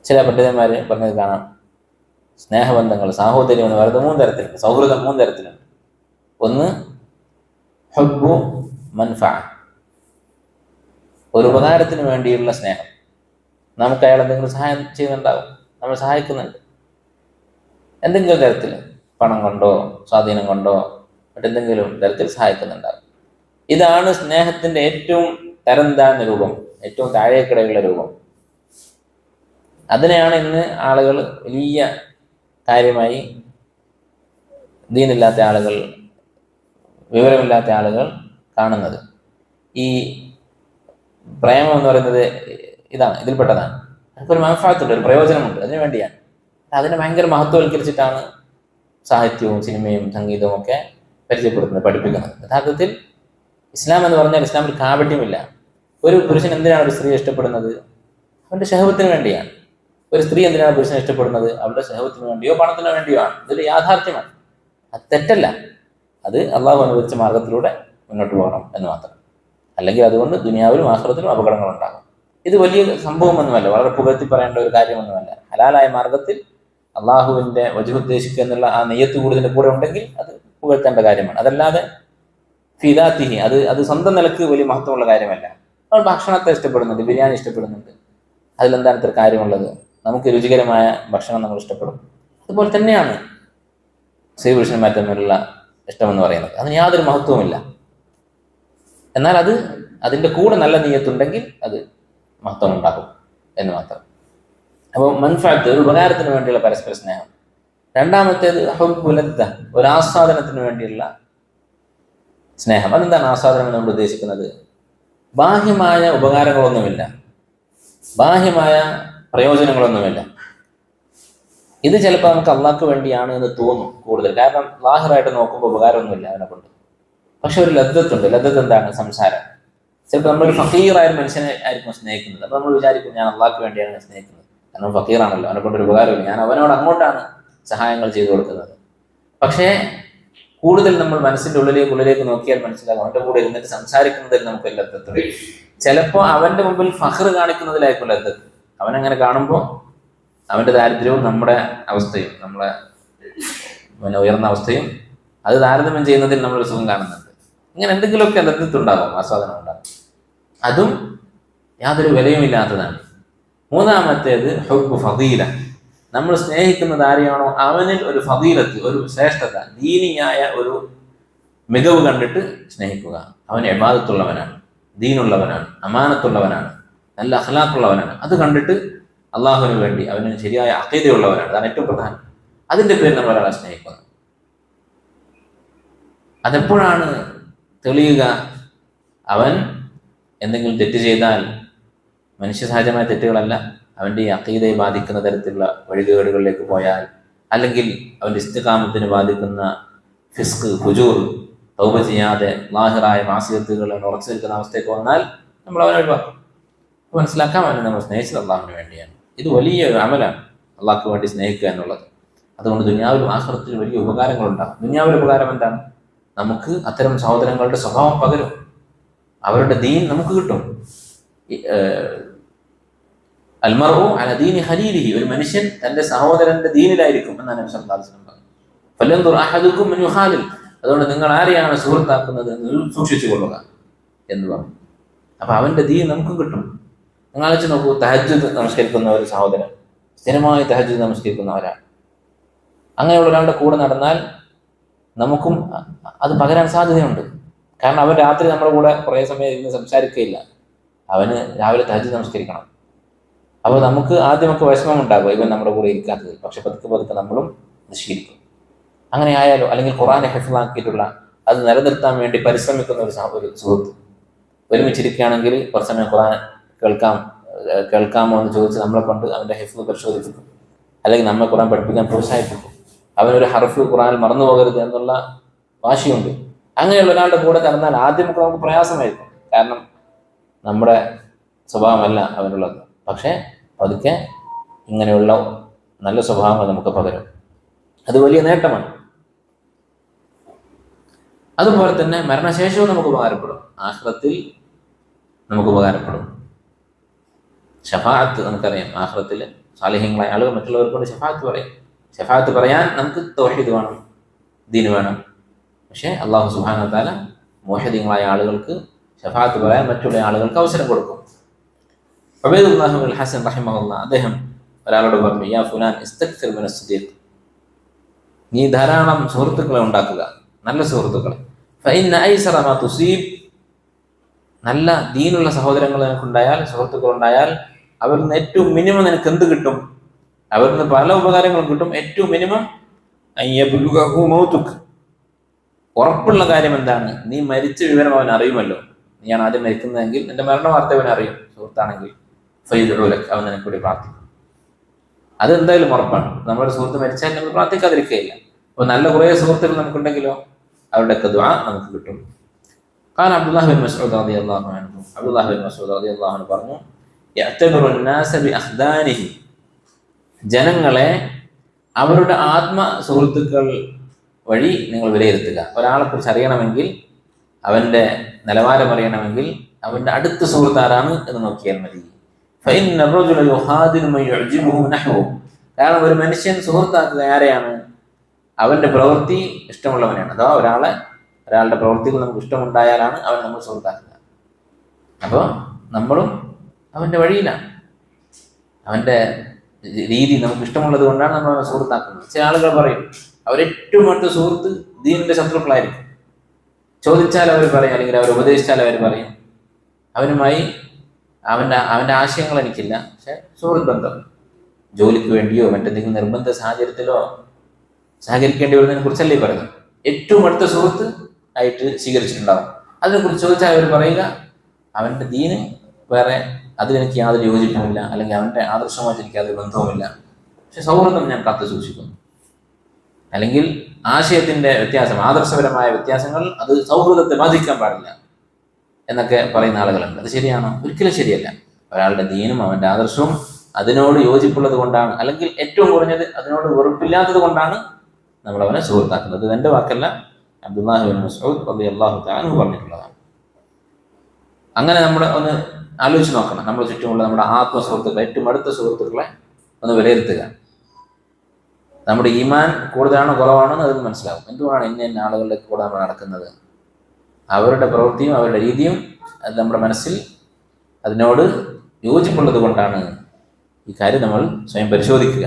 ചില പണ്ഡിതന്മാർ പറഞ്ഞത് കാണാം, സ്നേഹബന്ധങ്ങൾ, സാഹോദര്യം എന്ന് പറയുന്നത് 3 തരത്തിലുണ്ട്, സൗഹൃദം 3 തരത്തിലുണ്ട്. ഒന്ന് ഹുബ്ബു മൻഫഅ, ഒരു ഉപകാരത്തിന് വേണ്ടിയുള്ള സ്നേഹം. നമുക്ക് അയാൾ എന്തെങ്കിലും സഹായം ചെയ്യുന്നുണ്ടാവും, നമ്മൾ സഹായിക്കുന്നുണ്ട് എന്തെങ്കിലും തരത്തിൽ, പണം കൊണ്ടോ സ്വാധീനം കൊണ്ടോ മറ്റെന്തെങ്കിലും തരത്തിൽ സഹായിക്കുന്നുണ്ടാവും. ഇതാണ് സ്നേഹത്തിന്റെ ഏറ്റവും തരം താഴ്ന്ന രൂപം, ഏറ്റവും താഴേക്കിടയുള്ള രൂപം. അതിനെയാണ് ഇന്ന് ആളുകൾ വലിയ കാര്യമായി, ദീനില്ലാത്ത ആളുകൾ, വിവരമില്ലാത്ത ആളുകൾ കാണുന്നത്. ഈ പ്രേമം എന്ന് പറയുന്നത് ഇതാണ്, ഇതിൽപ്പെട്ടതാണ്. അതിനൊരു മൻഫഅത്തുണ്ട്, ഒരു പ്രയോജനമുണ്ട്, അതിനു വേണ്ടിയാണ്. അതിനെ ഭയങ്കര മഹത്വവൽക്കരിച്ചിട്ടാണ് സാഹിത്യവും സിനിമയും സംഗീതവും ഒക്കെ പരിചയപ്പെടുത്തുന്നത്, പഠിപ്പിക്കുന്നത്. യഥാർത്ഥത്തിൽ ഇസ്ലാം എന്ന് പറഞ്ഞാൽ ഇസ്ലാമിൽ കാപട്യമില്ല. ഒരു പുരുഷൻ എന്തിനാണ് ഒരു സ്ത്രീയെ ഇഷ്ടപ്പെടുന്നത്? അവന്റെ ശഹവത്തിന് വേണ്ടിയാണ്. ഒരു സ്ത്രീ എന്തിനാണ് പുരുഷനെ ഇഷ്ടപ്പെടുന്നത്? അവരുടെ ശഹവത്തിന് വേണ്ടിയോ പണത്തിന് വേണ്ടിയോ ആണ്. ഇതൊരു യാഥാർത്ഥ്യമാണ്, അത് തെറ്റല്ല. അത് അള്ളാഹു അനുവദിച്ച മാർഗത്തിലൂടെ മുന്നോട്ട് പോകണം എന്ന് മാത്രം. അല്ലെങ്കിൽ അതുകൊണ്ട് ദുനിയാവിലും ആഖിറത്തിലും അപകടങ്ങളുണ്ടാകും. ഇത് വലിയ സംഭവമൊന്നുമല്ല, വളരെ പുകഴ്ത്തി പറയേണ്ട ഒരു കാര്യമൊന്നുമല്ല. ഹലാലായ മാർഗത്തിൽ അള്ളാഹുവിൻ്റെ വജ്ഹ് ഉദ്ദേശിക്കുക എന്നുള്ള ആ നെയ്യത്ത് കൂടുതൽ കൂടെ ഉണ്ടെങ്കിൽ അത് പുകഴ്ത്തേണ്ട കാര്യമാണ്. അതല്ലാതെ ഫിദാത്തിഹി, അത് സ്വന്തം നിലക്ക് വലിയ മഹത്വമുള്ള കാര്യമല്ല. നമ്മൾ ഭക്ഷണത്തെ ഇഷ്ടപ്പെടുന്നുണ്ട്, ബിരിയാണി ഇഷ്ടപ്പെടുന്നുണ്ട്, അതിലെന്താണ് ഇത്ര കാര്യമുള്ളത്? നമുക്ക് രുചികരമായ ഭക്ഷണം നമ്മൾ ഇഷ്ടപ്പെടും. അതുപോലെ തന്നെയാണ് സ്ത്രീ പുരുഷന്മാർ തമ്മിലുള്ള ഇഷ്ടമെന്ന് പറയുന്നത്. അതിന് യാതൊരു മഹത്വവുമില്ല. എന്നാൽ അതിൻ്റെ കൂടെ നല്ല നീയത്തുണ്ടെങ്കിൽ അത് മഹത്വം ഉണ്ടാകും എന്ന് മാത്രം. അപ്പോൾ മൻഫഅത്ത്, ഒരു ഉപകാരത്തിന് വേണ്ടിയുള്ള പരസ്പര സ്നേഹം. രണ്ടാമത്തേത് ഹുബ്ബുൽ ലദ്ദ, ഒരു ആസ്വാദനത്തിന് വേണ്ടിയുള്ള സ്നേഹം. അതെന്താണ് ആസ്വാദനം എന്ന് നമ്മൾ ഉദ്ദേശിക്കുന്നത്? ബാഹ്യമായ ഉപകാരങ്ങളൊന്നുമില്ല, ബാഹ്യമായ പ്രയോജനങ്ങളൊന്നുമില്ല. ഇത് ചിലപ്പോൾ നമുക്ക് അള്ളാഹ്ക്ക് വേണ്ടിയാണ് എന്ന് തോന്നും കൂടുതൽ. കാരണം ലാഹിറായിട്ട് നോക്കുമ്പോൾ ഉപകാരമൊന്നുമില്ല അവനെ കൊണ്ട്. പക്ഷെ ഒരു ലദ്ദത്തുണ്ട്. ലദ്ദത്ത് എന്താണ്? സംസാരം. ചിലപ്പോൾ നമ്മളൊരു ഫക്കീറായ മനുഷ്യനെ ആയിരിക്കും സ്നേഹിക്കുന്നത്. അപ്പോൾ നമ്മൾ വിചാരിക്കും ഞാൻ അള്ളാഹ്ക്ക് വേണ്ടിയാണ് സ്നേഹിക്കുന്നത്, കാരണം ഫക്കീറാണല്ലോ, അവനെ കൊണ്ടൊരു ഉപകാരമില്ല, ഞാൻ അവനോട് അങ്ങോട്ടാണ് സഹായങ്ങൾ ചെയ്തു കൊടുക്കുന്നത്. പക്ഷേ കൂടുതൽ നമ്മൾ മനസ്സിൻ്റെ ഉള്ളിലേക്ക് നോക്കിയാൽ മനസ്സിലാകും, അവൻ്റെ കൂടെ ഇരുന്നിട്ട് സംസാരിക്കുന്നതിൽ നമുക്ക് ലദ്ദത്ത്. ചിലപ്പോൾ അവൻ്റെ മുമ്പിൽ ഫഖ്ർ കാണിക്കുന്നതിലായിരിക്കും ലദ്ദത്ത്. അവനങ്ങനെ കാണുമ്പോൾ അവൻ്റെ ദാരിദ്ര്യവും നമ്മുടെ അവസ്ഥയും, നമ്മളെ ഉയർന്ന അവസ്ഥയും അത് താരതമ്യം ചെയ്യുന്നതിൽ നമ്മളൊരു സുഖം കാണുന്നുണ്ട്. ഇങ്ങനെ എന്തെങ്കിലുമൊക്കെ ലദ്ദത്തുണ്ടാകും, ആസ്വാദനം ഉണ്ടാകും. അതും യാതൊരു വിലയുമില്ലാത്തതാണ്. മൂന്നാമത്തേത് ഹുബ്ബു ഫദീല, നമ്മൾ സ്നേഹിക്കുന്നത് ആരെയാണോ അവനിൽ ഒരു ഫദീലത്ത്, ഒരു ശ്രേഷ്ഠത, ദീനിയായ ഒരു മികവ് കണ്ടിട്ട് സ്നേഹിക്കുക. അവൻ ഇബാദത്തുള്ളവനാണ്, ദീനുള്ളവനാണ്, അമാനത്തുള്ളവനാണ്, നല്ല അഖ്ലാഖുള്ളവനാണ്. അത് കണ്ടിട്ട് അള്ളാഹുവിന് വേണ്ടി അവന് ശരിയായ അഖീദയുള്ളവനാണ്, അതാണ് ഏറ്റവും പ്രധാനം. അതിൻ്റെ പേരിൽ നമ്മൾ ഒരാളെ സ്നേഹിക്കുന്നത്. അതെപ്പോഴാണ് തെളിയുക? അവൻ എന്തെങ്കിലും തെറ്റ് ചെയ്താൽ, മനുഷ്യ സഹജമായ തെറ്റുകളല്ല, അവൻ്റെ ഈ അഖീദയെ ബാധിക്കുന്ന തരത്തിലുള്ള വഴികേടുകളിലേക്ക് പോയാൽ, അല്ലെങ്കിൽ അവൻ്റെ ഇസ്തിഖാമത്തിന് ബാധിക്കുന്ന ഫിസ്ക്, ഫുജൂർ, തൗബ ചെയ്യാതെ ലാഹിറായ മാസിയത്തുകളിൽ ഉറച്ചു നിൽക്കുന്ന അവസ്ഥയ്ക്ക് വന്നാൽ നമ്മൾ അവനെ ഒഴിവാക്കും. മനസ്സിലാക്കാൻ അവനെ നമ്മൾ സ്നേഹിച്ചത് അള്ളാഹുവിന് വേണ്ടിയാണ്. ഇത് വലിയൊരു അമലാണ്, അള്ളാഹ്ക്ക് വേണ്ടി സ്നേഹിക്കുക എന്നുള്ളത്. അതുകൊണ്ട് ദുനിയാവിലും ആഖിറത്തിലും വലിയ ഉപകാരങ്ങളുണ്ടാകും. ദുനിയാവിലെ ഉപകാരം എന്താണ്? നമുക്ക് അത്തരം സഹോദരങ്ങളുടെ സ്വഭാവം പകരും, അവരുടെ ദീൻ നമുക്ക് കിട്ടും. അൽമർഉ അലാ ദീനി ഖലീലിഹി, ഒരു മനുഷ്യൻ തന്റെ സഹോദരന്റെ ദീനിലായിരിക്കും എന്നാണ് നബി സല്ലല്ലാഹു അലൈഹി വസല്ലം പറഞ്ഞത്. ഫലൻദുർ അഹദുക്കും മൻ യുഖാലിൽ, അതുകൊണ്ട് നിങ്ങൾ ആരെയാണ് സുഹൃത്താക്കുന്നത് എന്ന് സൂക്ഷിച്ചു കൊള്ളുക എന്ന് പറഞ്ഞു. അപ്പൊ അവന്റെ ദീൻ നമുക്ക് കിട്ടും. നിങ്ങൾ ആലോചിച്ച് നോക്കൂ, തഹജ്ജുദ് നമസ്കരിക്കുന്ന ഒരു സഹോദരൻ, സ്ഥിരമായി തഹജ്ജുദ് നമസ്കരിക്കുന്ന ഒരാൾ, അങ്ങനെയുള്ള ഒരാളുടെ കൂടെ നടന്നാൽ നമുക്കും അത് പകരാൻ സാധ്യതയുണ്ട്. കാരണം അവൻ രാത്രി നമ്മുടെ കൂടെ കുറേ സമയം ഇരുന്ന് സംസാരിക്കുകയില്ല, അവന് രാവിലെ തഹജ്ജുദ് നമസ്കരിക്കണം. അപ്പോൾ നമുക്ക് ആദ്യമൊക്കെ വിഷമം ഉണ്ടാകും ഇവൻ നമ്മുടെ കൂടെ ഇരിക്കാത്തത്. പക്ഷെ പതുക്കെ നമ്മളും ശീലിക്കും. അങ്ങനെ ആയാലോ, അല്ലെങ്കിൽ ഖുർആനെ ഹിഫ്ളാക്കിയിട്ടുള്ള, അത് നിലനിർത്താൻ വേണ്ടി പരിശ്രമിക്കുന്ന ഒരു സുഹൃത്ത് ഒരുമിച്ചിരിക്കുകയാണെങ്കിൽ കുറച്ച് സമയം ഖുർആൻ കേൾക്കാമോ എന്ന് ചോദിച്ച് നമ്മളെ കൊണ്ട് അവൻ്റെ ഹിഫ്ള് പരിശോധിപ്പിക്കും, അല്ലെങ്കിൽ നമ്മളെ ഖുർആൻ പഠിപ്പിക്കാൻ പ്രോത്സാഹിപ്പിക്കും. അവനൊരു ഹർഫ് ഖുർആനിൽ മറന്നു പോകരുത് എന്നുള്ള വാശിയുണ്ട്. അങ്ങനെയുള്ള ഒരാളുടെ കൂടെ കടന്നാൽ ആദ്യമൊക്കെ നമുക്ക് പ്രയാസമായിരിക്കും, കാരണം നമ്മുടെ സ്വഭാവമല്ല അവനുള്ളത്. പക്ഷേ പതുക്കെ ഇങ്ങനെയുള്ള നല്ല സ്വഭാവങ്ങൾ നമുക്ക് പകരും. അത് വലിയ നേട്ടമാണ്. അതുപോലെ തന്നെ മരണശേഷവും നമുക്ക് ഉപകാരപ്പെടും, ആഖിറത്തിൽ നമുക്ക് ഉപകാരപ്പെടും. ഷഫാഅത്ത് നമുക്കറിയാം, ആഖിറത്തിൽ സാലിഹ്യങ്ങളായ ആളുകൾ മറ്റുള്ളവർക്കൊണ്ട് ഷഫാഅത്ത് പറയും. ഷഫാഅത്ത് പറയാൻ നമുക്ക് തൗഹീദ് വേണം, ദീൻ വേണം. പക്ഷേ അള്ളാഹു സുബ്ഹാനഹു വ തആല മുവഹ്ഹിദീങ്ങളായ ആളുകൾക്ക് ഷഫാഅത്ത് പറയാൻ മറ്റുള്ള ആളുകൾക്ക് അവസരം കൊടുക്കും. ഉബൈദുല്ലാഹ് ഇബ്നുൽ ഹസൻ റഹിമഹുല്ലാഹ് അദ്ദേഹം ഒരാളോട് പറഞ്ഞു, യാ ഫുലാൻ ഇസ്തക്സിർ മിനസ് സിദ്ദീഖ്, നീ ധാരാളം സുഹൃത്തുക്കളെ ഉണ്ടാക്കുക, നല്ല സുഹൃത്തുക്കളെ. ഫഇന്ന ഐസറ മാ തുസീബ്, നല്ല ദീനുള്ള സഹോദരങ്ങൾ നിനക്കുണ്ടായാൽ, സുഹൃത്തുക്കൾ ഉണ്ടായാൽ, അവരിൽ നിന്ന് ഏറ്റവും മിനിമം നിനക്ക് എന്ത് കിട്ടും? അവരിൽ നിന്ന് പല ഉപകാരങ്ങളും കിട്ടും. ഏറ്റവും മിനിമം അയ്യബ്ലുഗഹു മൗതുക്, ഉറപ്പുള്ള കാര്യം എന്താണ്? നീ മരിച്ച വിവരം അവൻ അറിയുമല്ലോ. നീയാണ് ആദ്യം മരിക്കുന്നതെങ്കിൽ നിന്റെ മരണ വാർത്ത അവൻ അറിയും. സുഹൃത്താണെങ്കിൽ ഫയദ്ഉലക്, അവൻ നിനക്ക് വേണ്ടി പ്രാർത്ഥിക്കും. അതെന്തായാലും ഉറപ്പാണ്. നമ്മുടെ സുഹൃത്ത് മരിച്ചാൽ നമ്മൾ പ്രാർത്ഥിക്കാതിരിക്കുകയില്ല. അപ്പോൾ നല്ല കുറേ സുഹൃത്തുക്കൾ നമുക്കുണ്ടെങ്കിലോ അവരുടെയൊക്കെ ദുആ നമുക്ക് കിട്ടും. ഖാല അബ്ദുല്ലാഹ് ബിൻ മസ്ഊദ് റളിയല്ലാഹു അൻഹു, അബ്ദുല്ലാഹ് ബിൻ മസ്ഊദ് റളിയല്ലാഹു അൻഹു പറഞ്ഞു, യഅ്തബിറു അന്നാസ ബിഅഖ്ദാനിഹി, ജനങ്ങളെ അവരുടെ ആത്മ സുഹൃത്തുക്കൾ വഴി നിങ്ങൾ വിലയിരുത്തുക. ഒരാളെ കുറിച്ച് അറിയണമെങ്കിൽ, അവന്റെ നിലവാരം അറിയണമെങ്കിൽ അവന്റെ അടുത്ത സുഹൃത്ത് ആരാണ് എന്ന് നോക്കിയാൽ മതി. ഫഇന്ന റജുല യുഹാദിറു മൻ യുഅ്ജിബുഹു നഹ്വു, കാരണം ഒരു മനുഷ്യൻ സുഹൃത്താക്കുക ആരെയാണ്? അവന്റെ പ്രവൃത്തി ഇഷ്ടമുള്ളവനാണ്. അഥവാ ഒരാളുടെ പ്രവൃത്തികൾ നമുക്ക് ഇഷ്ടമുണ്ടായാലാണ് അവൻ നമ്മൾ സുഹൃത്താക്കുക. അപ്പോൾ നമ്മളും അവന്റെ വഴിയിലാണ്, അവന്റെ രീതി നമുക്ക് ഇഷ്ടമുള്ളത് കൊണ്ടാണ് നമ്മൾ അവനെ സുഹൃത്താക്കുന്നത്. ചില ആളുകൾ പറയും അവരേറ്റവും അടുത്ത സുഹൃത്ത് ദീനിന്റെ ശത്രുക്കളായിരിക്കും. ചോദിച്ചാൽ അവർ പറയും, അല്ലെങ്കിൽ അവർ ഉപദേശിച്ചാൽ അവർ പറയും അവനുമായി അവന്റെ ആശയങ്ങൾ എനിക്കില്ല, പക്ഷെ സുഹൃത്ത് ബന്ധം, ജോലിക്ക് വേണ്ടിയോ മറ്റെന്തെങ്കിലും നിർബന്ധ സാഹചര്യത്തിലോ സഹകരിക്കേണ്ടി വരുന്നതിനെ കുറിച്ചല്ലേ പറയുന്നത്. ഏറ്റവും അടുത്ത സുഹൃത്ത് ആയിട്ട് സ്വീകരിച്ചിട്ടുണ്ടാവും. അതിനെക്കുറിച്ച് ചോദിച്ചാൽ അവർ പറയുക അവന്റെ ദീന് വേറെ, അതിലെനിക്ക് യാതൊരു യോജിപ്പുമില്ല, അല്ലെങ്കിൽ അവന്റെ ആദർശമായിട്ട് എനിക്ക് യാതൊരു ബന്ധവുമില്ല, പക്ഷെ സൗഹൃദം ഞാൻ കാത്തു സൂക്ഷിക്കുന്നു. അല്ലെങ്കിൽ ആശയത്തിന്റെ വ്യത്യാസം, ആദർശപരമായ വ്യത്യാസങ്ങൾ അത് സൗഹൃദത്തെ ബാധിക്കാൻ പാടില്ല എന്നൊക്കെ പറയുന്ന ആളുകളുണ്ട്. അത് ശരിയാണോ? ഒരിക്കലും ശരിയല്ല. ഒരാളുടെ ദീനും അവന്റെ ആദർശവും അതിനോട് യോജിപ്പുള്ളത് കൊണ്ടാണ്, അല്ലെങ്കിൽ ഏറ്റവും കുറഞ്ഞത് അതിനോട് വെറുപ്പില്ലാത്തത് കൊണ്ടാണ് നമ്മൾ അവനെ സുഹൃത്താക്കുന്നത്. ഇത് എൻ്റെ വാക്കല്ല, അബ്ദുല്ലാഹി ബിൻ മസ്ഊദ് റളിയല്ലാഹു തആല അൻഹു പറഞ്ഞിട്ടുള്ളതാണ്. അങ്ങനെ നമ്മൾ ഒന്ന് ആലോചിച്ച് നോക്കണം. നമ്മുടെ ചുറ്റുമുള്ള നമ്മുടെ ആത്മ സുഹൃത്തുക്കളെ, ഏറ്റവും അടുത്ത സുഹൃത്തുക്കളെ ഒന്ന് വിലയിരുത്തുക. നമ്മുടെ ഈമാൻ കൂടുതലാണോ കുറവാണോ എന്ന് അതിന് മനസ്സിലാവും. എന്തുകൊണ്ടാണ് ഇന്ന ആളുകളുടെ കൂടെ നമ്മൾ നടക്കുന്നത്? അവരുടെ പ്രവൃത്തിയും അവരുടെ രീതിയും അത് നമ്മുടെ മനസ്സിൽ അതിനോട് യോജിപ്പുള്ളത് കൊണ്ടാണ്. ഈ കാര്യം നമ്മൾ സ്വയം പരിശോധിക്കുക.